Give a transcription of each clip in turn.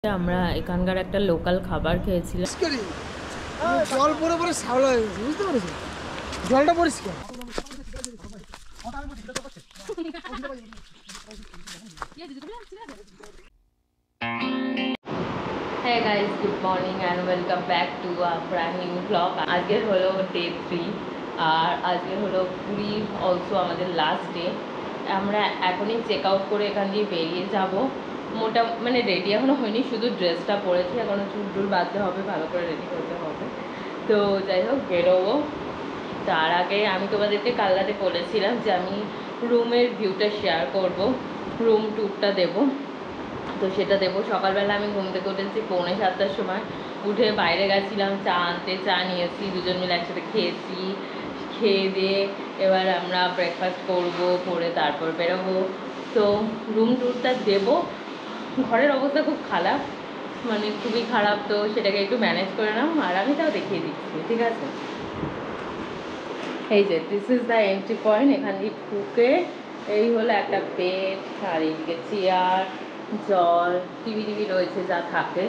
আমরা এখানকার একটা লোকাল খাবার খেয়েছিলাম। জল পরে পরে শ্যাওলা হয়ে গেছে, বুঝতে পেরেছো? জলটা পরিষ্কার। Hey guys, good morning and welcome back to a brand new vlog. আজকের হলো ডে 3 আর আজকে হলো পুরী অলসো আমাদের লাস্ট ডে। আমরা এখনই চেক আউট করে এখান দিয়ে বেরিয়ে যাব। মানে রেডি এখনও হয়নি, শুধু ড্রেসটা পরেছি, এখনও চুল টুল বাঁধতে হবে, ভালো করে রেডি করতে হবে। তো যাই হোক বেরোবো। তার আগে আমি তোমাদেরকে কাল রাতে বলেছিলাম যে আমি রুমের ভিউটা শেয়ার করব, রুম ট্যুরটা দেবো। তো সেটা দেবো। সকালবেলা আমি ঘুম থেকে উঠেছি 6:45-7টার সময়, উঠে বাইরে গেছিলাম চা আনতে, চা নিয়েছি, দুজন মিলে একসাথে খেয়েছি। খেয়ে দিয়ে এবার আমরা ব্রেকফাস্ট করবো, করে তারপর বেরোবো। তো রুম ট্যুরটা দেবো। ঘরের অবস্থা খুব খারাপ, মানে খুবই খারাপ, তো সেটাকে একটু ম্যানেজ করে নাও আর আমি তাও দেখিয়ে দিচ্ছি, ঠিক আছে? এই যে this is the entry point. এখান দিয়ে ঢুকে এই হলো একটা বেড, আর এইদিকে চেয়ার, জল, টিভি রয়েছে যা থাকে।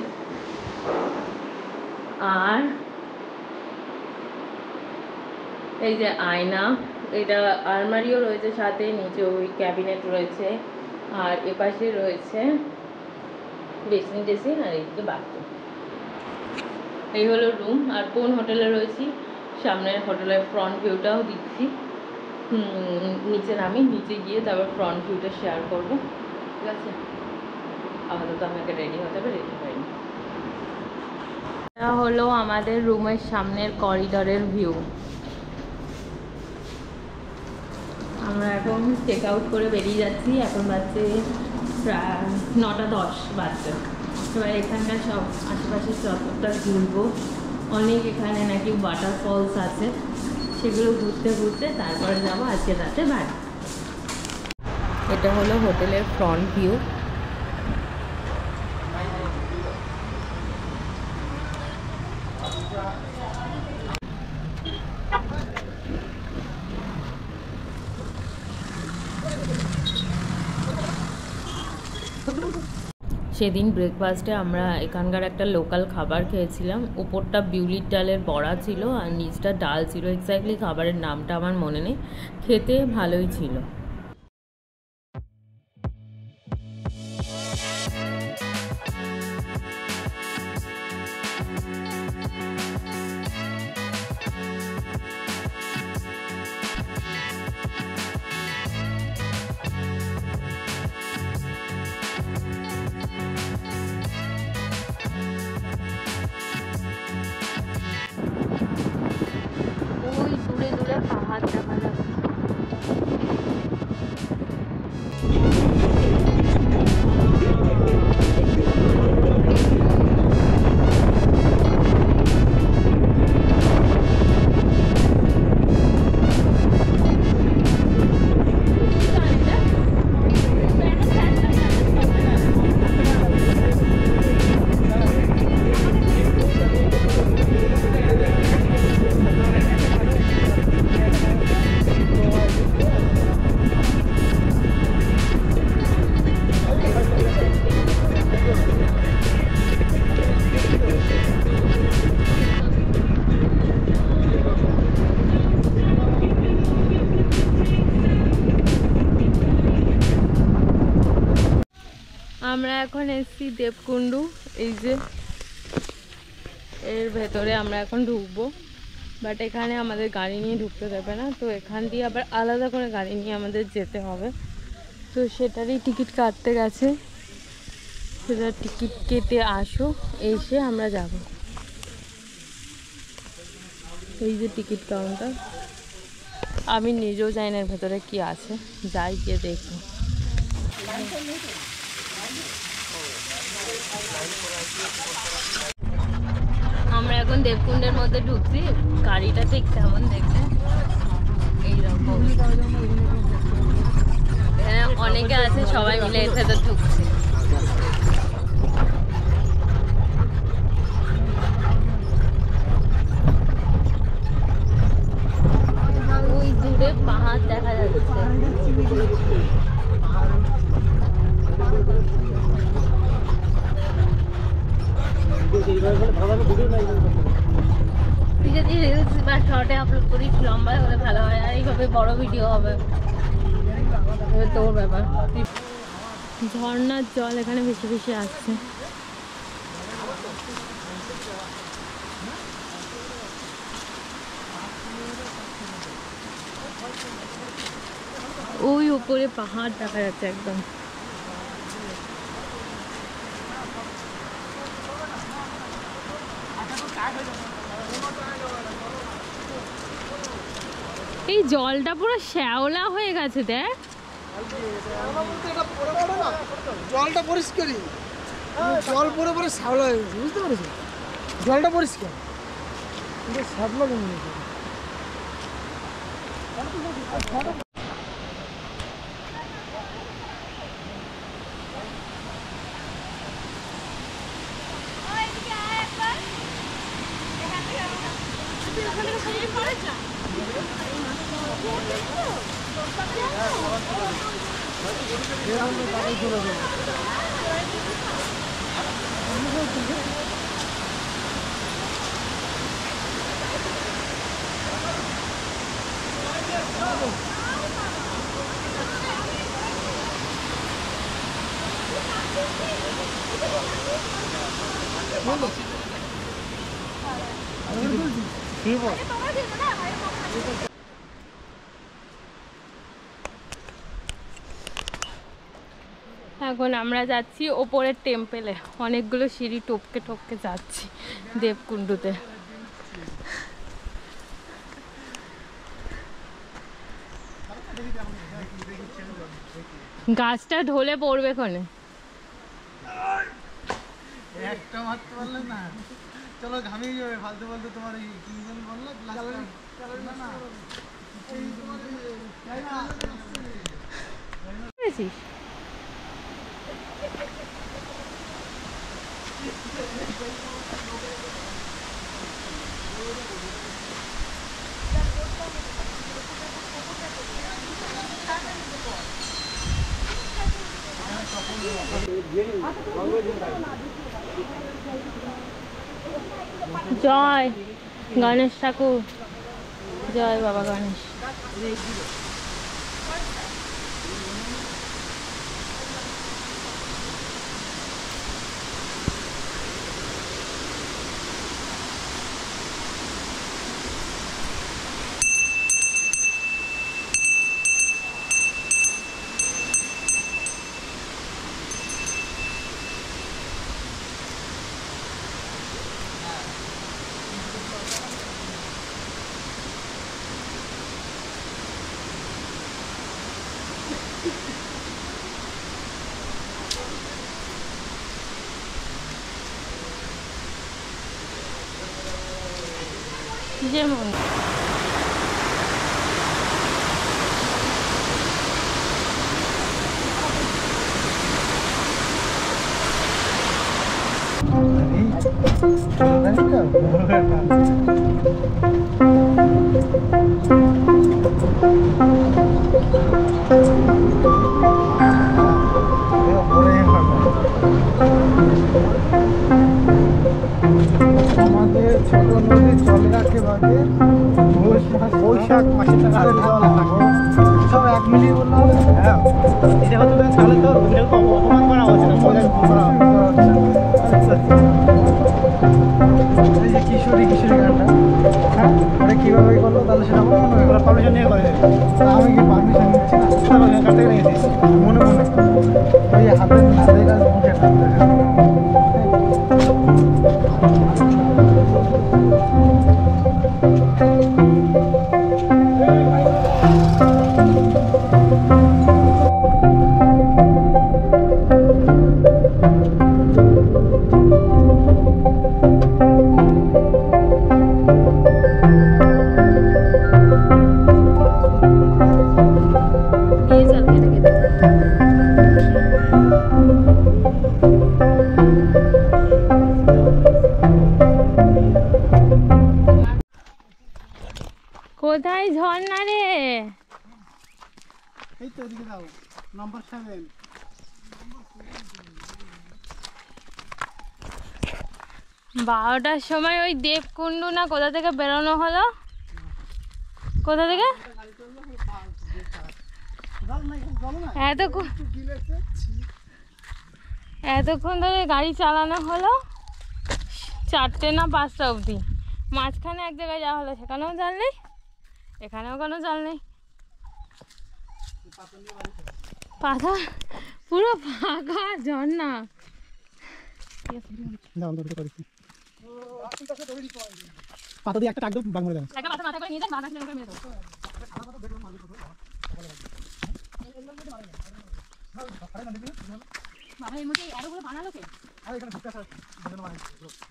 আর এই যে আয়না, এটা আলমারিও রয়েছে সাথে, নিচে ওই ক্যাবিনেট রয়েছে, আর এপাশে রয়েছে বেসিন টেসিন, আর এইদিকে বাথরুম। এই হলো রুম। আর কোন হোটেলে রয়েছি সামনের হোটেলের ফ্রন্ট ভিউটাও দিচ্ছি। নিচে নামি, নিচে গিয়ে তারপর ফ্রন্ট ভিউটা শেয়ার করবো, ঠিক আছে? আপাতত আমাকে রেডি হতে হবে, রেডি হয়নি। এটা হলো আমাদের রুমের সামনের করিডরের ভিউ। আমরা এখন চেক আউট করে বেরিয়ে যাচ্ছি। এখন বাজছে প্রায় 9:10 বাজছে। এবার এখানকার সব আশেপাশে চত্বরটা ঘুরবো। অনেক এখানে নাকি ওয়াটারফলস আছে, সেগুলো ঘুরতে ঘুরতে তারপরে যাবো আজকে রাতে বাড়ি। এটা হলো হোটেলের ফ্রন্ট ভিউ। সেদিন ব্রেকফাস্টে আমরা এখানকার একটা লোকাল খাবার খেয়েছিলাম। উপরটা বিউলির ডালের বড়া ছিল আর নিচটা ডাল ছিল। এক্স্যাক্টলি খাবারের নামটা আমার মনে নেই, খেতে ভালোই ছিল। ওই দূরে দূরে পাহাড় দেখা যাচ্ছে। আমরা এখন এসছি দেবকুণ্ডু। এই যে এর ভেতরে আমরা এখন ঢুকবো, বাট এখানে আমাদের গাড়ি নিয়ে ঢুকতে দেবে না, তো এখান দিয়ে আবার আলাদা করে গাড়ি নিয়ে আমাদের যেতে হবে। তো সেটারই টিকিট কাটতে গেছে, সেটা টিকিট কেটে আসো, এসে আমরা যাব। এই যে টিকিট কাউন্টার। আমি নিজেও জানি না এর ভেতরে কি আছে, যাই গিয়ে দেখি। আমরা এখন দেবকুণ্ডের মধ্যে ঢুকছি। গাড়িটা ঠিক কেমন দেখতে এইরকম, এখানে অনেকে আছে, সবাই মিলে এর ভেতর ঢুকছে। ওই দূরে পাহাড় দেখা যাচ্ছে। যদি রিলস বা শর্টে আপলোড করি লম্বা হলে ভালো হয়, আর এইভাবে বড় ভিডিও হবে, তোর ব্যাপার। ঝর্ণার জল এখানে বেশি বেশি আসছে। ওই উপরে পাহাড় দেখা যাচ্ছে একদম। এই জলটা পুরো শ্যাওলা হয়ে গেছে দেখ। জলটা পরিষ্কারই, জল পরে পরে শ্যাওলা হয়ে গেছে, বুঝতে পেরেছো? জলটা পরিষ্কার কিন্তু শ্যাওলা কেমন হয়েছে। এখন আমরা যাচ্ছি ওপরের টেম্পেলে, অনেকগুলো সিঁড়ি টপকে টপকে যাচ্ছি দেবকুণ্ডুতে। গাছটা ঢলে পড়বে কোনে। একটা মারতে পারলে না, চলো ঘামিয়ে যাবে ফালতু ফালতু। তোমার এই কি যেন বললো জয় গণেশ ঠাকুর, জয় বাবা গণেশ। যেমন আমাদের ছোট নদী চলে রাখে বাদে বৈশাখ মাসে সব 1 মিলিয়ে বললো। হ্যাঁ, এটা হতো তাহলে তো অপমান করা হচ্ছে না, এই যে কিশোরী গানটা, হ্যাঁ ওরা কীভাবে করলো তাহলে সেটা আমার মনে হয় পারমিশন নিয়ে করে। আমি কি পারমিশন নিচ্ছি না, কাটতে গেছি মনে মনে ওই হাতের মুখে কোথায় ঝর্ণা রে? এই তো ওদিকে দাও, নাম্বার 7। 12টার সময় ওই দেবকুণ্ডু না কোথা থেকে বেরোনো হলো, কোথা থেকে এতক্ষণ ধরে গাড়ি চালানো হলো 4টে না 5টা অবধি। মাঝখানে এক জায়গায় যাওয়া হলো, সেখানেও জল নেই, এখানেও কোনো জল নেই, পাথর পুরো ফাঁকা ঝর্ণা। পাতা দিয়ে একটা টাক দাও, বাঘ মেরে দেবো। মাথা করে নিয়ে যান, বাঘ আসলে মেরে দেবো। বাবা এর মধ্যে এতগুলো বানালো কে? আরে এখানে ঢুকতে আসা জন্য মানে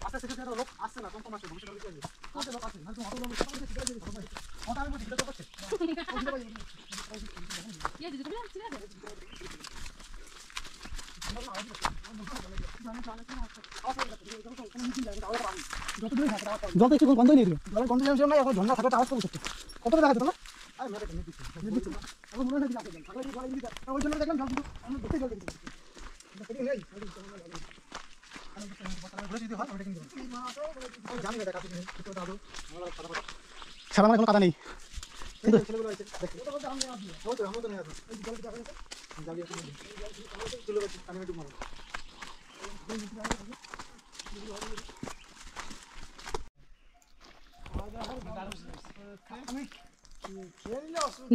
আস্তে আস্তে লোক আসছে না, কম আসে, ভবিষ্যতে লোক আসবে, কত লোক আসে না, তুমি অত লোক সবাই ঠিক আছে, ঘর বাইরে ওটা আমি বলছি এটা করছে ইয়ে দিদি তুমি ঠিক আছে জল তো একটু গন্ধই নেই, জলের গন্ধ যেমন না, এখন ঝর্ণা থাকাটা আওয়াজ করছে, কতটা দেখা যেত না? আরে মেরে কেন দিচ্ছি এখন মনে হয় কি আছে, থাকলে জল দিতে ওই জন্য দেখলাম জল দিতে, আমি দেখতে জল দিতে দেখতে নেই, সারা মানে কোনো কাদা নেই,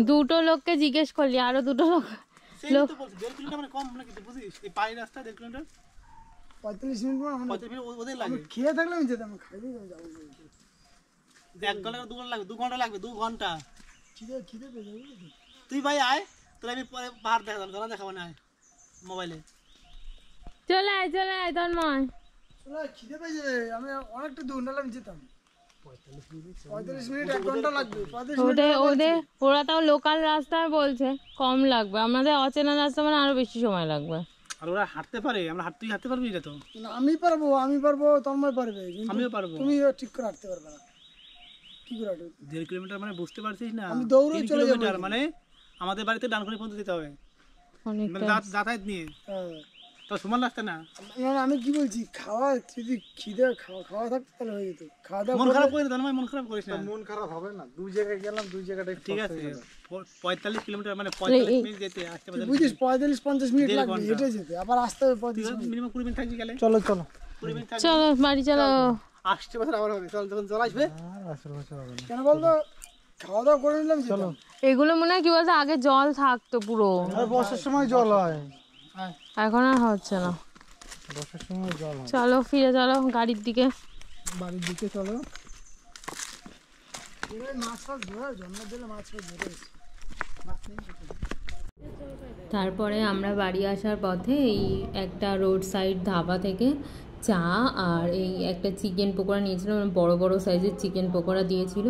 দুটো লোককে জিজ্ঞেস করলি, আরো দুটো লোক লোক 1.5 কিলোমিটার মানে কম নাকি বুঝিস, এই পাই রাস্তা 1.5 কিলোমিটার 45 মিনিট পর 45 মিনিট ওদের লাগে, খেয়ে থাকলে আমি যেতাম, খাইনি যাবো, 1 ঘন্টা 2 ঘন্টা লাগবে, 2 ঘন্টা লাগবে, 2 ঘন্টা। খিদে পেয়ে যাবে। তুই ভাই আয়, তোর আমি পরে পাহাড় দেখালাম, তোরা দেখাবো না মোবাইলে। চলে আয় তন্ময়। খিদে পেয়ে যাবে, আমি অনেকটা দূর নাহলে আমি যেতাম। 45 মিনিট 1 ঘন্টা লাগবে, 35 মিনিট। ওরা তাও লোকাল রাস্তায় বলছে কম লাগবে, আমাদের অচেনা রাস্তা মানে আরো বেশি সময় লাগবে। আর ওরা হাঁটতে পারে, আমরা হাঁটতে পারবি এটা তো? না, আমি পারবো, তন্ময় পারবে, কিন্তু আমিও পারবো। তুমি ঠিক করে হাঁটতে পারবে না, কি করে হাঁটবে? 1.5 কিলোমিটার মানে বুঝতে পারছিস না, আমি দৌড়ে 3 চলে যাবো। কিলোমিটার মানে আমাদের বাড়িতে ডানকুনি পর্যন্ত যেতে হবে, মানে অনেকটা যাতায়াত নিয়ে, হ্যাঁ। তো সমান রাস্তা না। মানে আমি কি বলছি, খাওয়া যদি খিদে খাওয়া থাকতো তাহলে হয়ে যেত, খাওয়া দাওয়া মন খারাপ করিস না, মন খারাপ করিস না, মন খারাপ হবে না, দুই জায়গায় গেলাম, দুই জায়গাটাই ঠিক আছে। 45 কিলোমিটার মানে 45 মিনিট যেতে আসতে পারে, বুঝিস 45-50 মিনিট 1.5 লাগবে ঘন্টা। হেঁটে যেতে, আবার আসতে হবে 35 মিনিট। মিনিমাম 20 মিনিট থাকবি গেলে, চলো 20 মিনিট থাকবি, চলো বাড়ি চলো। আসছে বছর আবার হবে, চল যখন চল আসবে কেন বলতো, খাওয়া দাওয়া করে নিলাম, চলো। এগুলো মনে হয় কি বলতো, আগে জল থাকতো পুরো, বর্ষার সময় জল হয়, এখন আর হচ্ছে না। বর্ষার সময় জল হয়। চলো ফিরে চলো গাড়ির দিকে। বাড়ির দিকে চলো। মাছ ফাছ ধরে, জন্ম দিলে মাছ ফাছ ধরে এসে। তারপরে আমরা বাড়ি আসার পথে এই একটা রোড সাইড ধাবা থেকে চা আর এই একটা চিকেন পকোড়া নিয়েছিলাম, বড় বড় সাইজের চিকেন পকোড়া দিয়েছিল।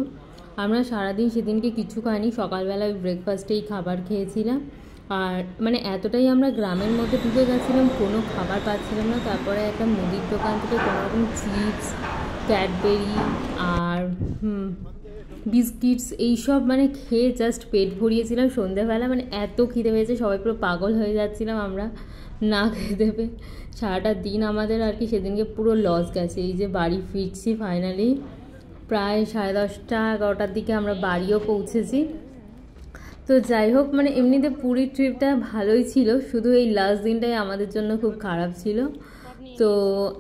আমরা সারাদিন সেদিনকে কিছু খাইনি, সকালবেলায় ব্রেকফাস্টেই খাবার খেয়েছিলাম। আর মানে এতটাই আমরা গ্রামের মধ্যে ঢুকে গেছিলাম, কোনো খাবার পাচ্ছিলাম না। তারপরে একটা মুদির দোকান থেকে কোনো রকম চিপস, ক্যাডবেরি আর বিস্কিটস এইসব মানে খেয়ে জাস্ট পেট ভরিয়েছিলাম সন্ধ্যেবেলা। মানে এত খিদে পেয়েছে, সবাই পুরো পাগল হয়ে যাচ্ছিলাম আমরা না খেতে পেয়ে। সারাটা দিন আমাদের আর কি সেদিনকে পুরো লস গেছে। এই যে বাড়ি ফিরছি ফাইনালি, প্রায় 10:30 11টার দিকে আমরা বাড়িও পৌঁছেছি। তো যাই হোক, মানে এমনিতে পুরীর ট্রিপটা ভালোই ছিল, শুধু এই লাস্ট দিনটাই আমাদের জন্য খুব খারাপ ছিল। তো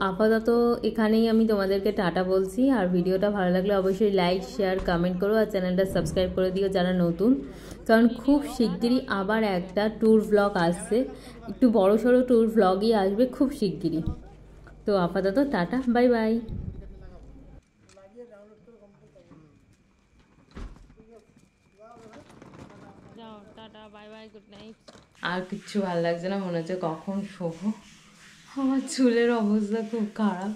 আপাতত এখানেই আমি তোমাদেরকে টাটা বলছি। আর ভিডিওটা ভালো লাগলে অবশ্যই লাইক শেয়ার কমেন্ট করো, আর চ্যানেলটা সাবস্ক্রাইব করে দিও যারা নতুন, কারণ খুব শিগগিরই আবার একটা ট্যুর ভ্লগ আসছে, একটু বড়সড় ট্যুর ভ্লগই আসবে খুব শিগগিরই। তো আপাতত টাটা, বাই বাই। যাও tata, bye bye, good night. আর কিচ্ছু ভালো লাগছে না, মনে হচ্ছে কখন শোবো। আমার চুলের অবস্থা খুব খারাপ।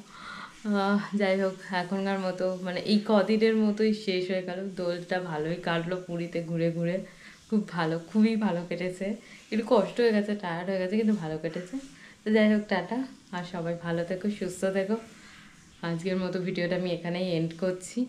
যাই হোক, এখনকার মতো মানে এই কদিনের মতোই শেষ হয়ে গেল। দোলটা ভালোই কাটলো পুরীতে ঘুরে ঘুরে, খুব ভালো, খুবই ভালো কেটেছে। একটু কষ্ট হয়ে গেছে, টায়ার্ড হয়ে গেছে, কিন্তু ভালো কেটেছে। তো যাই হোক টাটা, আর সবাই ভালো থেকো, সুস্থ থেকো। আজকের মতো ভিডিওটা আমি এখানেই এন্ড করছি।